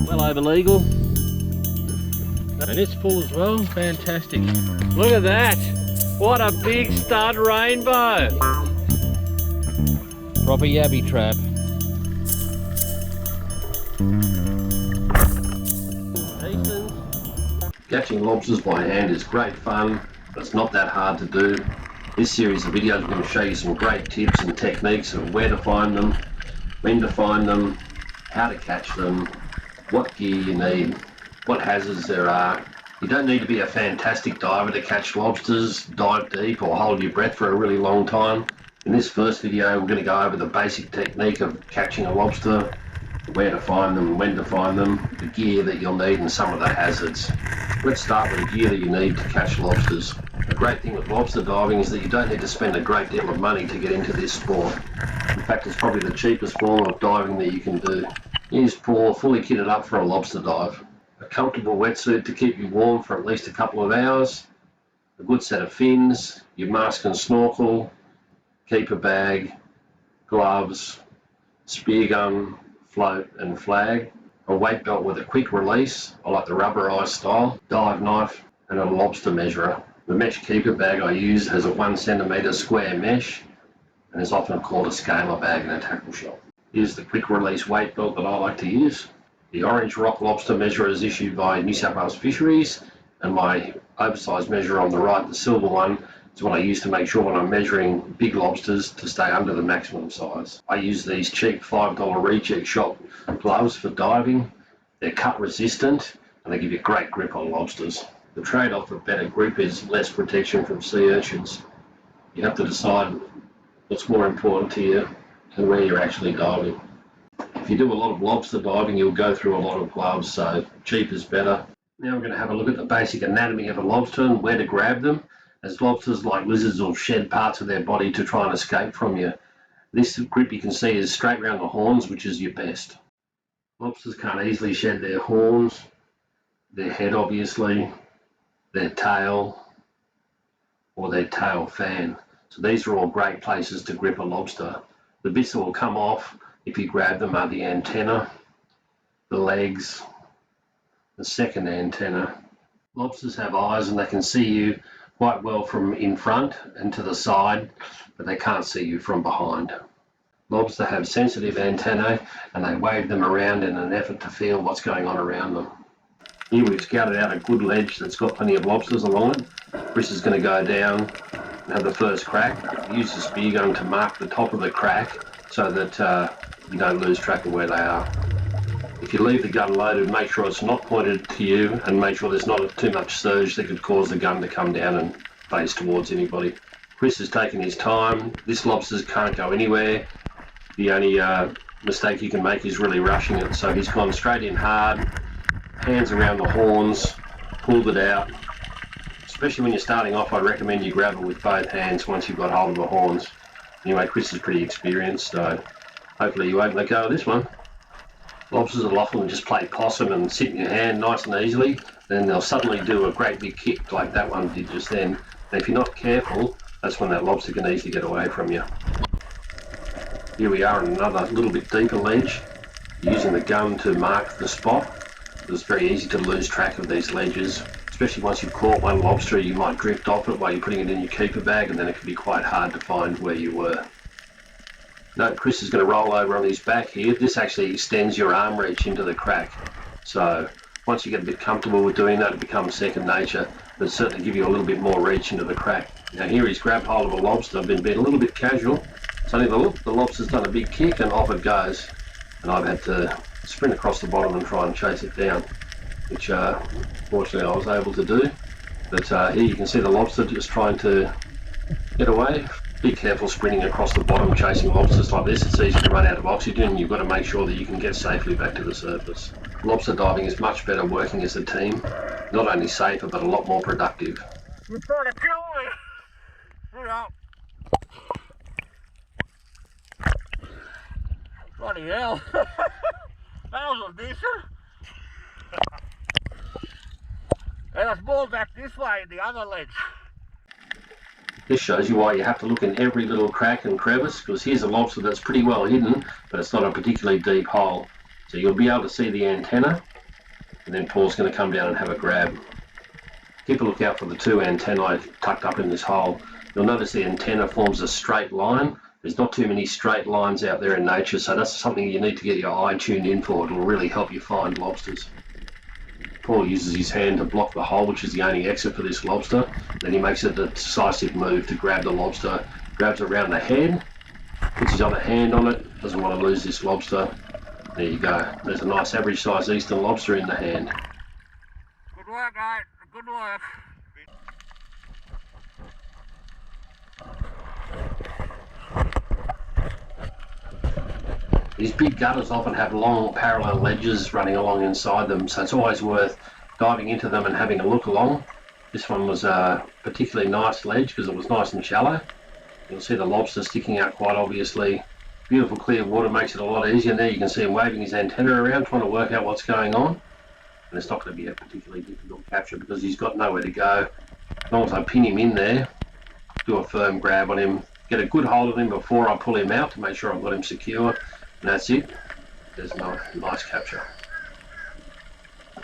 Well over legal, and it's full as well. Fantastic. Look at that, what a big stud rainbow. Proper yabby trap. Catching lobsters by hand is great fun, but it's not that hard to do. This series of videos is going to show you some great tips and techniques of where to find them, when to find them, how to catch them, what gear you need, what hazards there are. You don't need to be a fantastic diver to catch lobsters, dive deep or hold your breath for a really long time. In this first video we're going to go over the basic technique of catching a lobster, where to find them, when to find them, the gear that you'll need and some of the hazards. Let's start with the gear that you need to catch lobsters. The great thing with lobster diving is that you don't need to spend a great deal of money to get into this sport. In fact, it's probably the cheapest form of diving that you can do. Use Paul fully kitted up for a lobster dive. A comfortable wetsuit to keep you warm for at least a couple of hours, a good set of fins, your mask and snorkel, keeper bag, gloves, spear gun, float and flag, a weight belt with a quick release, I like the rubberized style, dive knife and a lobster measurer. The mesh keeper bag I use has a 1 centimetre square mesh and is often called a scaler bag in a tackle shop. Here's the quick release weight belt that I like to use. The orange Rock Lobster Measurer is issued by New South Wales Fisheries, and my oversized measurer on the right, the silver one, is what I use to make sure when I'm measuring big lobsters to stay under the maximum size. I use these cheap $5 Reject Shop gloves for diving. They're cut resistant and they give you great grip on lobsters. The trade-off of better grip is less protection from sea urchins. You have to decide what's more important to you and where you're actually diving. If you do a lot of lobster diving, you'll go through a lot of gloves, so cheap is better. Now we're going to have a look at the basic anatomy of a lobster and where to grab them, as lobsters, like lizards, will shed parts of their body to try and escape from you. This grip you can see is straight around the horns, which is your best. Lobsters can't easily shed their horns, their head obviously, their tail, or their tail fan. So these are all great places to grip a lobster. The bits that will come off if you grab them are the antenna, the legs, the second antenna. Lobsters have eyes and they can see you quite well from in front and to the side, but they can't see you from behind. Lobsters have sensitive antennae and they wave them around in an effort to feel what's going on around them. Here we've scouted out a good ledge that's got plenty of lobsters along it. Chris is going to go down and have the first crack. Use the spear gun to mark the top of the crack so that you don't lose track of where they are. If you leave the gun loaded, make sure it's not pointed to you and make sure there's not too much surge that could cause the gun to come down and face towards anybody. Chris has taken his time. This lobster can't go anywhere. The only mistake you can make is really rushing it. So he's gone straight in hard, hands around the horns, pulled it out. Especially when you're starting off, I'd recommend you grab it with both hands once you've got hold of the horns. Anyway, Chris is pretty experienced, so hopefully you won't let go of this one. Lobsters will often just play possum and sit in your hand nice and easily. Then they'll suddenly do a great big kick like that one did just then. And if you're not careful, that's when that lobster can easily get away from you. Here we are on another little bit deeper ledge, using the gun to mark the spot. It's very easy to lose track of these ledges, especially once you've caught one lobster. You might drift off it while you're putting it in your keeper bag, and then it can be quite hard to find where you were. Note Chris is going to roll over on his back here. This actually extends your arm reach into the crack. So once you get a bit comfortable with doing that, it becomes second nature, but it'll certainly give you a little bit more reach into the crack. Now here he's grabbed hold of a lobster. I've been a little bit casual. Suddenly the lobster's done a big kick and off it goes. And I've had to sprint across the bottom and try and chase it down, which fortunately I was able to do. But here you can see the lobster just trying to get away. Be careful sprinting across the bottom chasing lobsters like this. It's easy to run out of oxygen. You've got to make sure that you can get safely back to the surface. Lobster diving is much better working as a team. Not only safer, but a lot more productive. You're trying to kill me! Get out! Bloody hell! That was a decent! And it's more back this way in the other ledge. This shows you why you have to look in every little crack and crevice, because here's a lobster that's pretty well hidden, but it's not a particularly deep hole. So you'll be able to see the antenna, and then Paul's going to come down and have a grab. Keep a look out for the two antennae tucked up in this hole. You'll notice the antenna forms a straight line. There's not too many straight lines out there in nature, so that's something you need to get your eye tuned in for. It'll really help you find lobsters. Paul uses his hand to block the hole, which is the only exit for this lobster. Then he makes a decisive move to grab the lobster, grabs around the head, puts his other hand on it, doesn't want to lose this lobster. There you go. There's a nice average size Eastern lobster in the hand. Good work, mate. Good work. These big gutters often have long parallel ledges running along inside them, so it's always worth diving into them and having a look along. This one was a particularly nice ledge because it was nice and shallow. You'll see the lobster sticking out quite obviously. Beautiful clear water makes it a lot easier. There you can see him waving his antenna around, trying to work out what's going on. And it's not going to be a particularly difficult capture because he's got nowhere to go. As long as I pin him in there, do a firm grab on him, get a good hold of him before I pull him out to make sure I've got him secure. And that's it. There's a nice capture.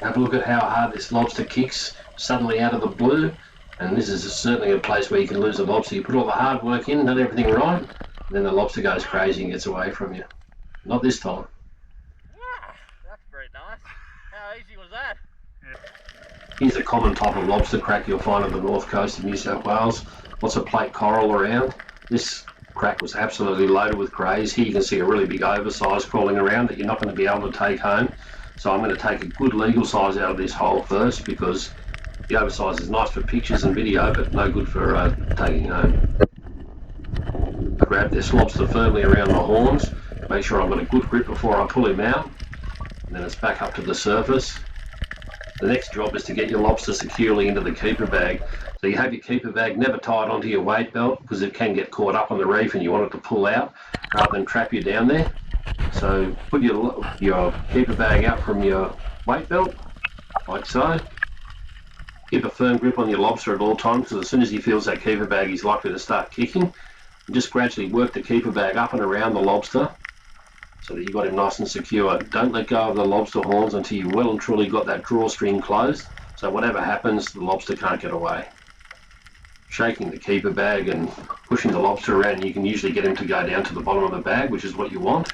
Have a look at how hard this lobster kicks suddenly out of the blue. And this is certainly a place where you can lose a lobster. You put all the hard work in, done everything right, and then the lobster goes crazy and gets away from you. Not this time. Wow, that's very nice. How easy was that? Here's a common type of lobster crack you'll find on the north coast of New South Wales. Lots of plate coral around. This crack was absolutely loaded with greys. Here you can see a really big oversize crawling around that you're not going to be able to take home. So I'm going to take a good legal size out of this hole first, because the oversize is nice for pictures and video, but no good for taking home. I grab this lobster firmly around the horns, make sure I've got a good grip before I pull him out, and then it's back up to the surface. The next job is to get your lobster securely into the keeper bag. So you have your keeper bag never tied onto your weight belt, because it can get caught up on the reef and you want it to pull out rather than trap you down there. So put your keeper bag out from your weight belt, like so. Keep a firm grip on your lobster at all times, because as soon as he feels that keeper bag, he's likely to start kicking. And just gradually work the keeper bag up and around the lobster so that you've got him nice and secure. Don't let go of the lobster horns until you've well and truly got that drawstring closed, so whatever happens, the lobster can't get away. Shaking the keeper bag and pushing the lobster around, you can usually get him to go down to the bottom of the bag, which is what you want.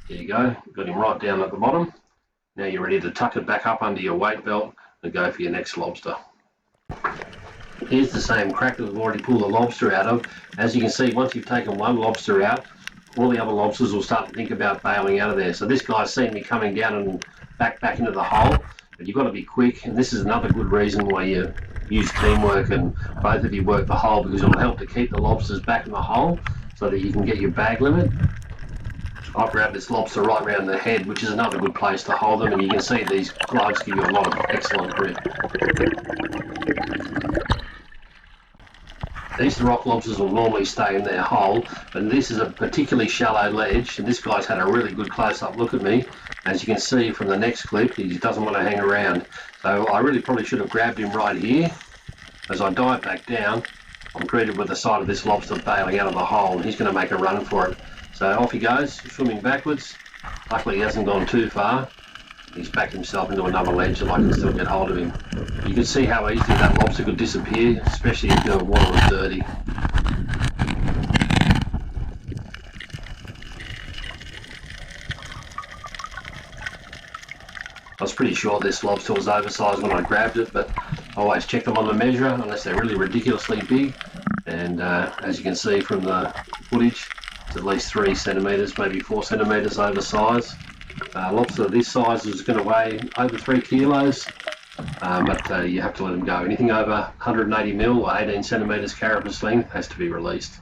There you go, got him right down at the bottom. Now you're ready to tuck it back up under your weight belt and go for your next lobster. Here's the same crack that we've already pulled the lobster out of. As you can see, once you've taken one lobster out, all the other lobsters will start to think about bailing out of there. So this guy's seen me coming down and back into the hole, but you've got to be quick, and this is another good reason why you use teamwork and both of you work the hole, because it'll help to keep the lobsters back in the hole so that you can get your bag limit. I've grabbed this lobster right around the head, which is another good place to hold them, and you can see these gloves give you a lot of excellent grip. Eastern Rock Lobsters will normally stay in their hole, but this is a particularly shallow ledge, and this guy's had a really good close-up look at me. As you can see from the next clip, he doesn't want to hang around. So I really probably should have grabbed him right here. As I dive back down, I'm greeted with the sight of this lobster bailing out of the hole, and he's going to make a run for it. So off he goes, swimming backwards. Luckily he hasn't gone too far. He's backed himself into another ledge so I can still get hold of him. You can see how easily that lobster could disappear, especially if the water was dirty. I was pretty sure this lobster was oversized when I grabbed it, but I always check them on the measurer unless they're really ridiculously big. And as you can see from the footage, it's at least 3 centimetres, maybe 4 centimetres oversized. Lobster this size is going to weigh over 3 kilos, but you have to let them go. Anything over 180 mil or 18 centimetres carapace length has to be released.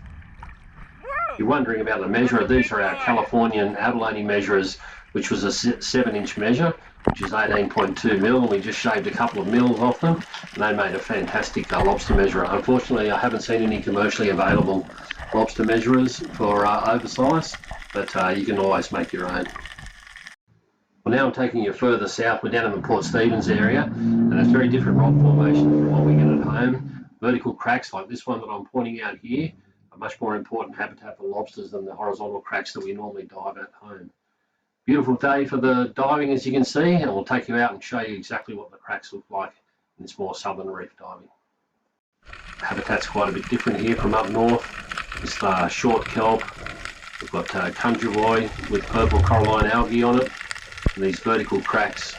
If you're wondering about the measurer, these are our Californian Abalone measurers, which was a 7-inch measure, which is 18.2 mil, and we just shaved a couple of mils off them, and they made a fantastic lobster measurer. Unfortunately, I haven't seen any commercially available lobster measurers for oversize, but you can always make your own. Well, now I'm taking you further south. We're down in the Port Stephens area, and it's very different rock formation from what we get at home. Vertical cracks like this one that I'm pointing out here are much more important habitat for lobsters than the horizontal cracks that we normally dive at home. Beautiful day for the diving, as you can see, and we'll take you out and show you exactly what the cracks look like in this more southern reef diving. Habitat's quite a bit different here from up north. This short kelp, we've got Cunjuboy with purple coralline algae on it, and these vertical cracks.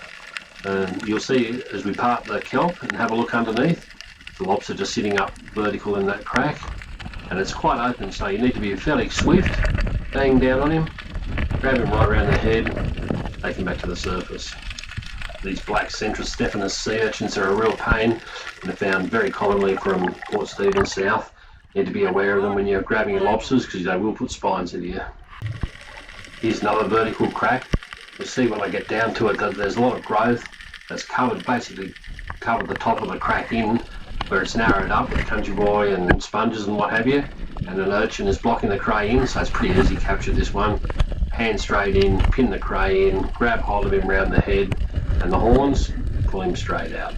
And you'll see as we part the kelp and have a look underneath, the lobster just sitting up vertical in that crack, and it's quite open, so you need to be fairly swift, bang down on him, grab him right around the head, take him back to the surface. These black Centris stephanus sea urchins are a real pain, and are found very commonly from Port Stephens south. You need to be aware of them when you're grabbing your lobsters, because they will put spines into you. Here's another vertical crack. You'll see when I get down to it that there's a lot of growth that's basically covered the top of the crack in, where it's narrowed up with Cunjuboy and sponges and what have you, and an urchin is blocking the cray in, so it's pretty easy to capture this one. Hand straight in, pin the cray in, grab hold of him round the head and the horns, pull him straight out.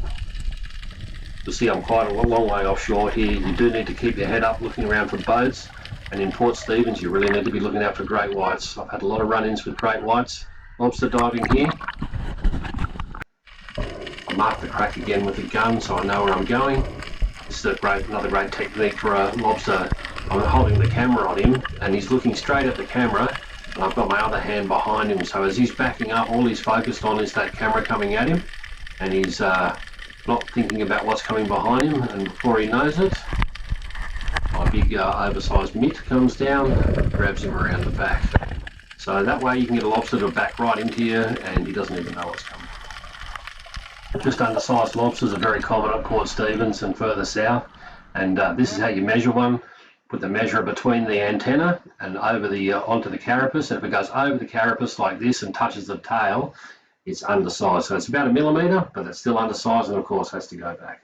You'll see I'm quite a long way offshore here. You do need to keep your head up looking around for boats, and in Port Stephens you really need to be looking out for great whites. I've had a lot of run-ins with great whites lobster diving here. I mark the crack again with a gun so I know where I'm going. This is another great technique for a lobster. I'm holding the camera on him and he's looking straight at the camera, and I've got my other hand behind him, so as he's backing up, all he's focused on is that camera coming at him, and he's not thinking about what's coming behind him, and before he knows it, my big oversized mitt comes down and grabs him around the back. So that way you can get a lobster to back right into you and he doesn't even know what's coming. Just undersized lobsters are very common at Port Stephens and further south, and this is how you measure one. Put the measurer between the antenna and over onto the carapace, and if it goes over the carapace like this and touches the tail, it's undersized. So it's about 1 millimetre, but it's still undersized and of course has to go back.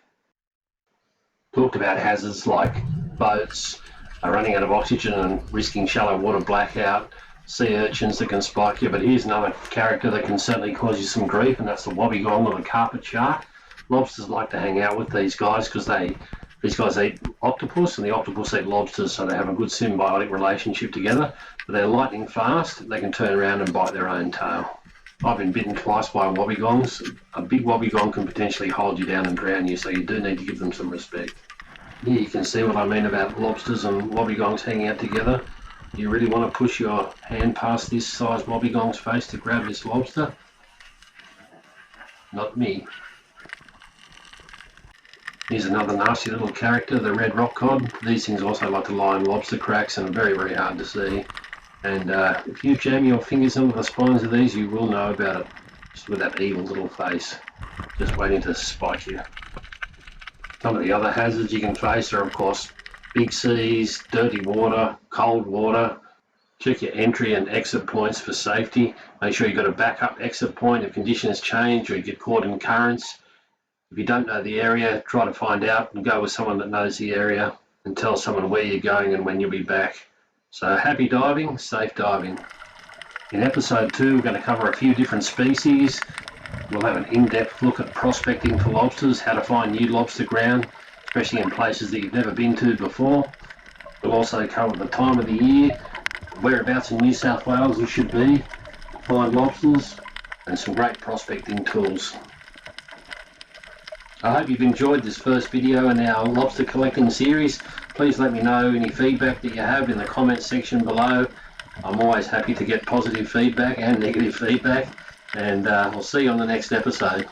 Talked about hazards like boats running out of oxygen and risking shallow water blackout, sea urchins that can spike you, but here's another character that can certainly cause you some grief, and that's the wobbegong or the carpet shark. Lobsters like to hang out with these guys because these guys eat octopus and the octopus eat lobsters, so they have a good symbiotic relationship together. But they're lightning fast, they can turn around and bite their own tail. I've been bitten twice by wobbegongs. A big wobbegong can potentially hold you down and drown you, so you do need to give them some respect. Here you can see what I mean about lobsters and wobbegongs hanging out together. You really want to push your hand past this size wobbegong's face to grab this lobster. Not me. Here's another nasty little character, the red rock cod. These things also like to lie in lobster cracks and are very, very hard to see. And if you jam your fingers into the spines of these, you will know about it. Just with that evil little face, just waiting to spike you. Some of the other hazards you can face are, of course, big seas, dirty water, cold water. Check your entry and exit points for safety. Make sure you've got a backup exit point if conditions change or you get caught in currents. If you don't know the area, try to find out and go with someone that knows the area and tell someone where you're going and when you'll be back. So happy diving, safe diving. In episode 2, we're going to cover a few different species. We'll have an in-depth look at prospecting for lobsters, how to find new lobster ground, especially in places that you've never been to before. We'll also cover the time of the year, whereabouts in New South Wales you should be to find lobsters, and some great prospecting tools. I hope you've enjoyed this first video in our lobster collecting series. Please let me know any feedback that you have in the comments section below. I'm always happy to get positive feedback and negative feedback, and I'll see you on the next episode.